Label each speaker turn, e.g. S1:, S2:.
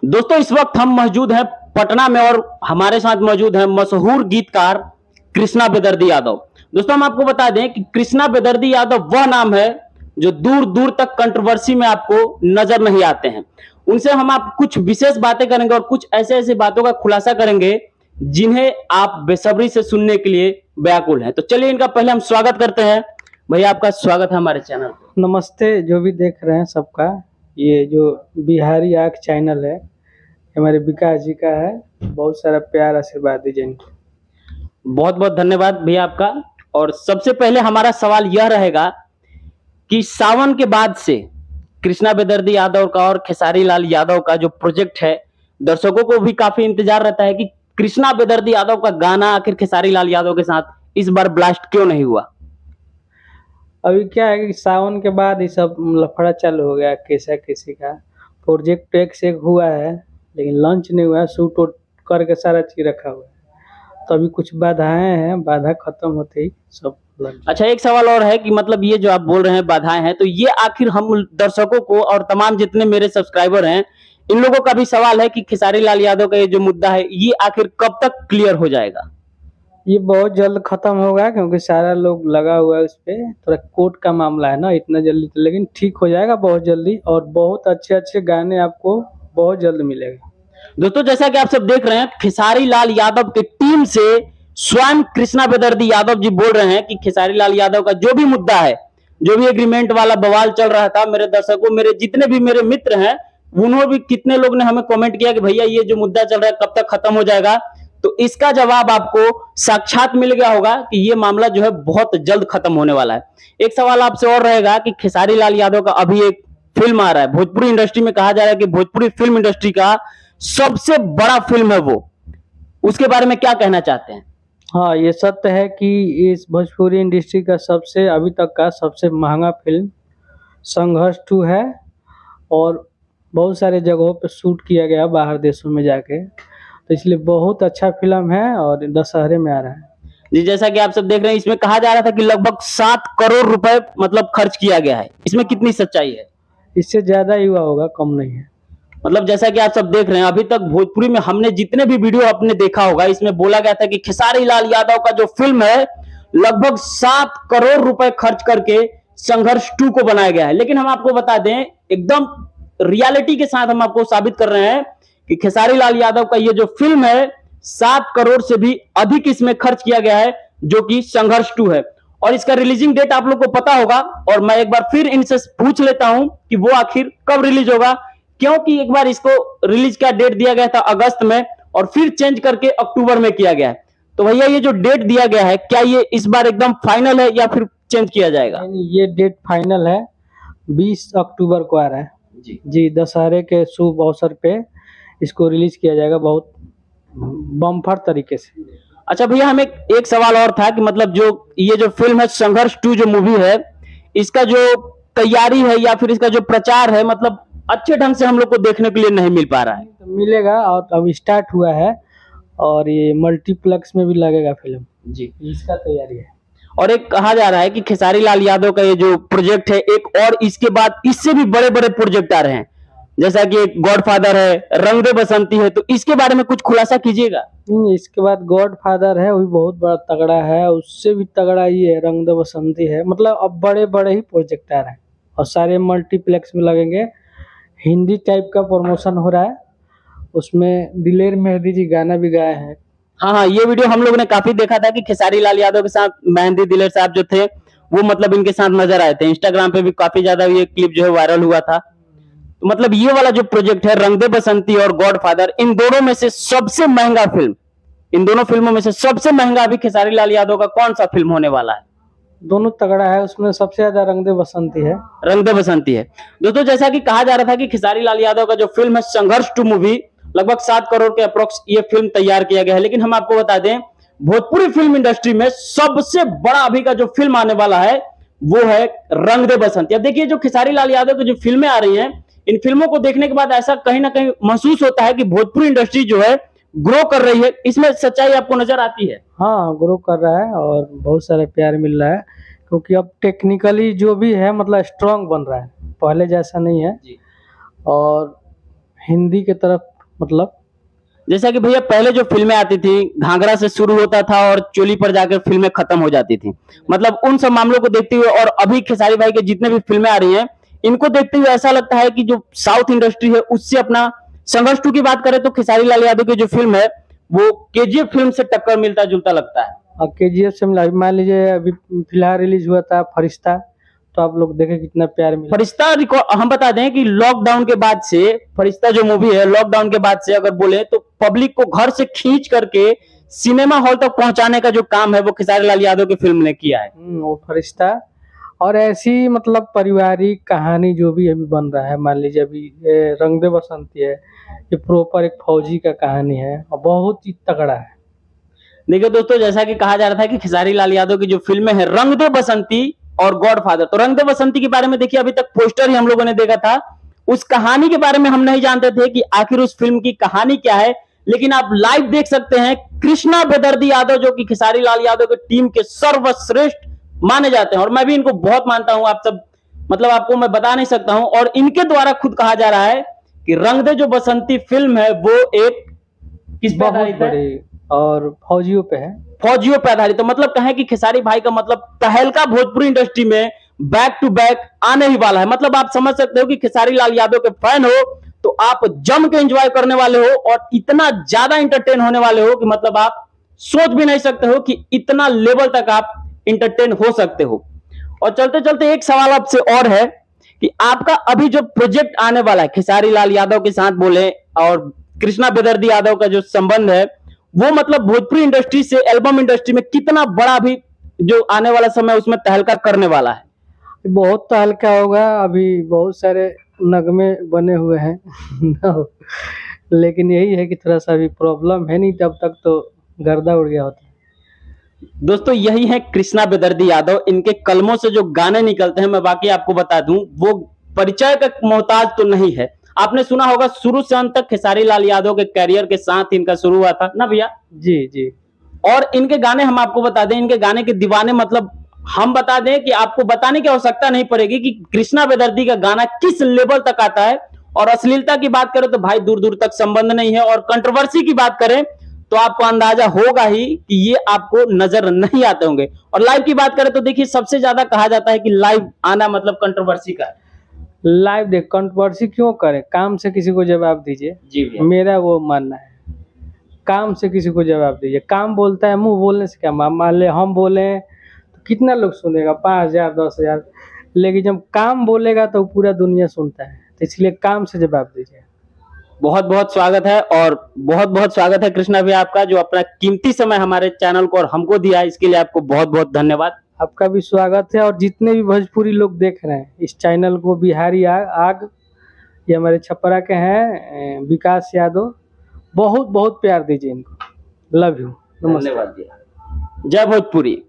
S1: दोस्तों इस वक्त हम मौजूद हैं पटना में और हमारे साथ मौजूद हैं मशहूर गीतकार कृष्णा बेदर्दी यादव। दोस्तों हम आपको बता दें कि कृष्णा बेदर्दी यादव वह नाम है जो दूर दूर तक कंट्रोवर्सी में आपको नजर नहीं आते हैं। उनसे हम आप कुछ विशेष बातें करेंगे और कुछ ऐसे ऐसे बातों का खुलासा करेंगे जिन्हें आप बेसब्री से सुनने के लिए व्याकुल हैं। तो चलिए इनका पहले हम स्वागत करते हैं। भैया आपका स्वागत है हमारे चैनल पर।
S2: नमस्ते जो भी देख रहे हैं सबका। ये जो बिहारी आँख चैनल है हमारे विकास जी का है, बहुत सारा प्यार आशीर्वाद दीजिए इनको।
S1: बहुत बहुत धन्यवाद भैया आपका। और सबसे पहले हमारा सवाल यह रहेगा कि सावन के बाद से कृष्णा बेदर्दी यादव का और खेसारी लाल यादव का जो प्रोजेक्ट है, दर्शकों को भी काफी इंतजार रहता है कि कृष्णा बेदर्दी यादव का गाना आखिर खेसारी लाल यादव के साथ इस बार ब्लास्ट क्यों नहीं हुआ।
S2: अभी क्या है कि सावन के बाद ये सब लफड़ा चालू हो गया। कैसा किसी का प्रोजेक्ट एक से एक हुआ है लेकिन लॉन्च नहीं हुआ है, शूट वूट करके सारा चीज रखा हुआ है। तो अभी कुछ बाधाएं हैं, बाधा खत्म होते ही सब लग।
S1: अच्छा एक सवाल और है कि मतलब ये जो आप बोल रहे हैं बाधाएं हैं, तो ये आखिर हम दर्शकों को और तमाम जितने मेरे सब्सक्राइबर हैं इन लोगों का भी सवाल है कि खेसारी लाल यादव का ये जो मुद्दा है ये आखिर कब तक क्लियर हो जाएगा।
S2: ये बहुत जल्द खत्म होगा क्योंकि सारा लोग लगा हुआ है उस पर। थोड़ा कोर्ट का मामला है ना, इतना जल्दी तो, लेकिन ठीक हो जाएगा बहुत जल्दी और बहुत अच्छे अच्छे गाने आपको बहुत जल्द मिलेगा।
S1: दोस्तों जैसा कि आप सब देख रहे हैं खेसारी लाल यादव की टीम से स्वयं कृष्णा बेदर्दी यादव जी बोल रहे हैं कि खेसारी लाल यादव का जो भी मुद्दा है, जो भी एग्रीमेंट वाला बवाल चल रहा था, मेरे दर्शकों, मेरे जितने भी मेरे मित्र हैं, उन्होंने भी कितने लोग ने हमें कमेंट किया कि भैया ये जो मुद्दा चल रहा है कब तक खत्म हो जाएगा। तो इसका जवाब आपको साक्षात मिल गया होगा कि ये मामला जो है बहुत जल्द खत्म होने वाला है। एक सवाल आपसे और रहेगा कि खेसारी लाल यादव का अभी एक फिल्म आ रहा है, भोजपुरी इंडस्ट्री में कहा जा रहा है कि भोजपुरी फिल्म इंडस्ट्री का सबसे बड़ा फिल्म है वो, उसके बारे में क्या कहना चाहते हैं।
S2: हाँ, ये सत्य है कि इस भोजपुरी इंडस्ट्री का सबसे अभी तक का सबसे महंगा फिल्म संघर्ष 2 है और बहुत सारे जगहों पे शूट किया गया बाहर देशों में जाके। तो इसलिए बहुत अच्छा फिल्म है और दशहरे में आ रहा है।
S1: जी जैसा कि आप सब देख रहे हैं इसमें कहा जा रहा था कि लगभग 7 करोड़ रुपए मतलब खर्च किया गया है, इसमें कितनी सच्चाई है।
S2: इससे ज्यादा ही हुआ होगा, कम नहीं है।
S1: मतलब जैसा कि आप सब देख रहे हैं अभी तक भोजपुरी में हमने जितने भी वीडियो आपने देखा होगा इसमें बोला गया था कि खेसारी लाल यादव का जो फिल्म है लगभग 7 करोड़ रुपए खर्च करके संघर्ष 2 को बनाया गया है। लेकिन हम आपको बता दें एकदम रियलिटी के साथ हम आपको साबित कर रहे हैं कि खेसारी लाल यादव का ये जो फिल्म है 7 करोड़ से भी अधिक इसमें खर्च किया गया है, जो कि संघर्ष 2 है। और इसका रिलीजिंग डेट आप लोग को पता होगा और मैं एक बार फिर इनसे पूछ लेता हूं कि वो आखिर कब रिलीज होगा, क्योंकि एक बार इसको रिलीज का डेट दिया गया था अगस्त में और फिर चेंज करके अक्टूबर में किया गया है। तो भैया ये जो डेट दिया गया है क्या ये इस बार एकदम फाइनल है या फिर चेंज किया जाएगा।
S2: ये डेट फाइनल है, 20 अक्टूबर को आ रहा है जी। दशहरे के शुभ अवसर पे इसको रिलीज किया जाएगा बहुत बम्पर तरीके से।
S1: अच्छा भैया हमें एक सवाल और था कि मतलब जो ये जो फिल्म है संघर्ष 2 जो मूवी है इसका जो तैयारी है या फिर इसका जो प्रचार है मतलब अच्छे ढंग से हम लोग को देखने के लिए नहीं मिल पा रहा है।
S2: तो मिलेगा और अब स्टार्ट हुआ है और ये मल्टीप्लेक्स में भी लगेगा फिल्म
S1: जी,
S2: इसका तैयारी है।
S1: और एक कहा जा रहा है कि खेसारी लाल यादव का ये जो प्रोजेक्ट है एक और इसके बाद इससे भी बड़े बड़े प्रोजेक्ट आ रहे हैं, जैसा कि एक गॉडफादर है, रंग दे बसंती है, तो इसके बारे में कुछ खुलासा कीजिएगा।
S2: इसके बाद गॉडफादर है, वो भी बहुत बड़ा तगड़ा है, उससे भी तगड़ा ये है रंग दे बसंती है। मतलब अब बड़े बड़े ही प्रोजेक्ट आ रहे हैं और सारे मल्टीप्लेक्स में लगेंगे। हिंदी टाइप का प्रमोशन हो रहा है, उसमें दिलेर मेहंदी जी गाना भी गाए हैं।
S1: हाँ ये वीडियो हम लोगों ने काफी देखा था कि खेसारी लाल यादव के साथ मेहंदी दिलेर साहब जो थे वो मतलब इनके साथ नजर आए थे। इंस्टाग्राम पे भी काफी ज्यादा ये क्लिप जो है वायरल हुआ था। तो मतलब ये वाला जो प्रोजेक्ट है रंग दे बसंती और गॉडफादर, इन दोनों में से सबसे महंगा फिल्म, इन दोनों फिल्मों में से सबसे महंगा अभी खेसारी लाल यादव का कौन सा फिल्म होने वाला है।
S2: दोनों तगड़ा है, उसमें सबसे ज्यादा रंग दे बसंती है।
S1: रंग दे बसंती है। दोस्तों जैसा कि कहा जा रहा था कि खेसारी लाल यादव का जो फिल्म है संघर्ष 2 मूवी लगभग 7 करोड़ के अप्रोक्स ये फिल्म तैयार किया गया है। लेकिन हम आपको बता दें भोजपुरी फिल्म इंडस्ट्री में सबसे बड़ा अभी का जो फिल्म आने वाला है वो है रंग दे बसंती। अब देखिए जो खेसारी लाल यादव की जो फिल्में आ रही हैं इन फिल्मों को देखने के बाद ऐसा कहीं ना कहीं महसूस होता है कि भोजपुरी इंडस्ट्री जो है ग्रो कर रही है। इसमें सच्चाई आपको नजर आती है।
S2: हाँ, ग्रो कर रहा है और बहुत सारे प्यार मिल रहा है क्योंकि अब टेक्निकली जो भी है मतलब स्ट्रांग बन रहा है, पहले जैसा नहीं है।
S1: जी।
S2: और हिंदी के तरफ मतलब
S1: जैसा कि भैया पहले जो फिल्में आती थी घाघरा से शुरू होता था और चोली पर जाकर फिल्में खत्म हो जाती थी, मतलब उन सब मामलों को देखते हुए और अभी खेसारी भाई के जितने भी फिल्में आ रही हैं इनको देखते हुए ऐसा लगता है कि जो साउथ इंडस्ट्री है उससे अपना संघर्ष 2 की बात करें तो खेसारी लाल यादव की जो फिल्म है वो केजीएफ फिल्म से टक्कर मिलता जुलता लगता है।
S2: और KGF से मिला, मान लीजिए अभी फिलहाल रिलीज हुआ था फरिश्ता, तो आप लोग देखे कितना प्यार मिला।
S1: फरिश्ता हम बता दें कि लॉकडाउन के बाद से फरिश्ता जो मूवी है लॉकडाउन के बाद से अगर बोले तो पब्लिक को घर से खींच करके सिनेमा हॉल तक पहुंचाने का जो काम है वो खेसारी लाल यादव की फिल्म ने किया है।
S2: वो फरिश्ता और ऐसी मतलब पारिवारिक कहानी जो भी अभी बन रहा है, मान लीजिए अभी ये रंग दे बसंती है, ये प्रॉपर एक फौजी का कहानी है और बहुत ही तगड़ा है।
S1: देखिए दोस्तों, जैसा कि कहा जा रहा था कि खेसारी लाल यादव की जो फिल्में हैं रंग दे बसंती और गॉडफादर, तो रंग दे बसंती के बारे में देखिए अभी तक पोस्टर ही हम लोगों ने देखा था, उस कहानी के बारे में हम नहीं जानते थे कि आखिर उस फिल्म की कहानी क्या है, लेकिन आप लाइव देख सकते हैं कृष्णा बेदर्दी यादव जो कि खेसारी लाल यादव की टीम के सर्वश्रेष्ठ माने जाते हैं और मैं भी इनको बहुत मानता हूं, आप सब मतलब आपको मैं बता नहीं सकता हूं, और इनके द्वारा खुद कहा जा रहा है कि रंग दे जो बसंती फिल्म है वो एक किस पे आधारित है
S2: और फौजियों पे है,
S1: फौजियों पे आधारित। तो मतलब कहें कि खेसारी भाई का मतलब तहलका भोजपुरी इंडस्ट्री में बैक टू बैक आने ही वाला है। मतलब आप समझ सकते हो कि खेसारी लाल यादव के फैन हो तो आप जम के एंजॉय करने वाले हो और इतना ज्यादा इंटरटेन होने वाले हो कि मतलब आप सोच भी नहीं सकते हो कि इतना लेवल तक आप इंटरटेन हो सकते हो। और चलते चलते एक सवाल आपसे और है कि आपका अभी जो प्रोजेक्ट आने वाला है खेसारी लाल यादव के साथ बोले और कृष्णा बेदर्दी यादव का जो संबंध है वो मतलब भोजपुरी इंडस्ट्री से एल्बम इंडस्ट्री में कितना बड़ा भी जो आने वाला समय उसमें तहलका करने वाला है?
S2: बहुत तहलका होगा, अभी बहुत सारे नगमे बने हुए हैं लेकिन यही है कि थोड़ा सा अभी प्रॉब्लम है, नहीं तब तक तो गर्दा उड़ गया होता।
S1: दोस्तों यही है कृष्णा बेदर्दी यादव, इनके कलमों से जो गाने निकलते हैं मैं बाकी आपको बता दूं वो परिचय का मोहताज तो नहीं है। आपने सुना होगा शुरू से अंत तक खेसारी लाल यादव के कैरियर के साथ इनका शुरू हुआ था ना भैया?
S2: जी जी।
S1: और इनके गाने हम आपको बता दें, इनके गाने के दीवाने मतलब हम बता दें कि आपको बताने की आवश्यकता नहीं पड़ेगी कि कृष्णा बेदर्दी का गाना किस लेवल तक आता है। और अश्लीलता की बात करें तो भाई दूर दूर तक संबंध नहीं है, और कंट्रोवर्सी की बात करें तो आपको अंदाजा होगा ही कि ये आपको नजर नहीं आते होंगे। और लाइव की बात करें तो देखिए सबसे ज्यादा कहा जाता है कि लाइव आना मतलब कंट्रोवर्सी का।
S2: लाइव देख कंट्रोवर्सी क्यों करे, काम से किसी को जवाब दीजिए।
S1: जी भैया,
S2: मेरा वो मानना है, काम से किसी को जवाब दीजिए। काम बोलता है, मुंह बोलने से क्या, मान ले हम बोले तो कितना लोग सुनेगा, 5,000 10,000, लेकिन जब काम बोलेगा तो पूरा दुनिया सुनता है, तो इसलिए काम से जवाब दीजिए।
S1: बहुत बहुत स्वागत है और बहुत बहुत स्वागत है कृष्णा भैया आपका, जो अपना कीमती समय हमारे चैनल को और हमको दिया, इसके लिए आपको बहुत बहुत धन्यवाद।
S2: आपका भी स्वागत है, और जितने भी भोजपुरी लोग देख रहे हैं इस चैनल को, बिहारी आग ये हमारे छपरा के हैं विकास यादव, बहुत बहुत प्यार दीजिए इनको। लव यू, नमस्ते।
S1: धन्यवाद भैया, जय भोजपुरी।